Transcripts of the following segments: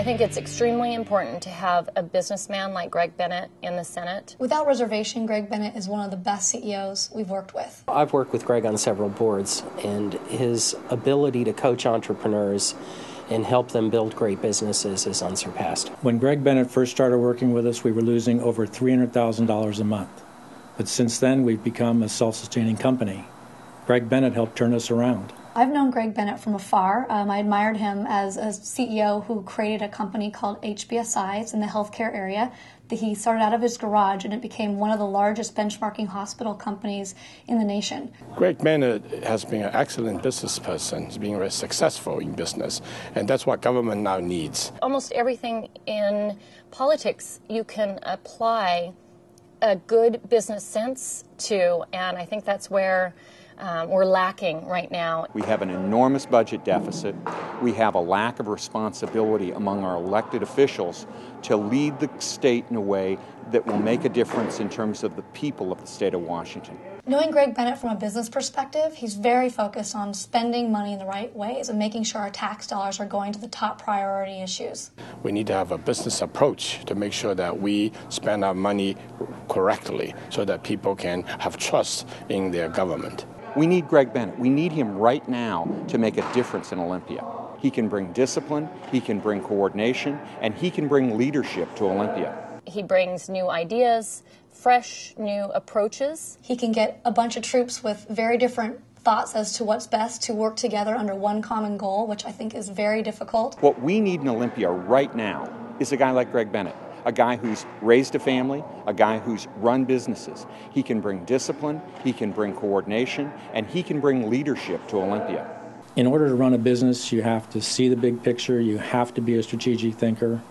I think it's extremely important to have a businessman like Gregg Bennett in the Senate. Without reservation, Gregg Bennett is one of the best CEOs we've worked with. I've worked with Gregg on several boards, and his ability to coach entrepreneurs and help them build great businesses is unsurpassed. When Gregg Bennett first started working with us, we were losing over $300,000 a month. But since then, we've become a self-sustaining company. Gregg Bennett helped turn us around. I've known Gregg Bennett from afar. I admired him as a CEO who created a company called HBSI. It's in the healthcare area. He started out of his garage, and it became one of the largest benchmarking hospital companies in the nation. Gregg Bennett has been an excellent business person. He's been very successful in business, and that's what government now needs. Almost everything in politics you can apply a good business sense to, and I think that's where we're lacking right now. We have an enormous budget deficit. We have a lack of responsibility among our elected officials to lead the state in a way that will make a difference in terms of the people of the state of Washington. Knowing Gregg Bennett from a business perspective, he's very focused on spending money in the right ways and making sure our tax dollars are going to the top priority issues. We need to have a business approach to make sure that we spend our money correctly so that people can have trust in their government. We need Gregg Bennett. We need him right now to make a difference in Olympia. He can bring discipline, he can bring coordination, and he can bring leadership to Olympia. He brings new ideas, fresh, new approaches. He can get a bunch of troops with very different thoughts as to what's best to work together under one common goal, which I think is very difficult. What we need in Olympia right now is a guy like Gregg Bennett. A guy who's raised a family, a guy who's run businesses. He can bring discipline, he can bring coordination, and he can bring leadership to Olympia. In order to run a business, you have to see the big picture, you have to be a strategic thinker,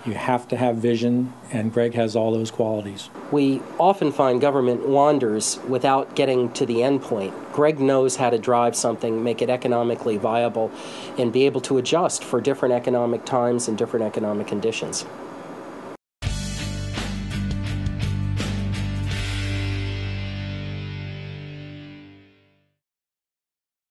you have to have vision, and Gregg has all those qualities. We often find government wanders without getting to the end point. Gregg knows how to drive something, make it economically viable, and be able to adjust for different economic times and different economic conditions.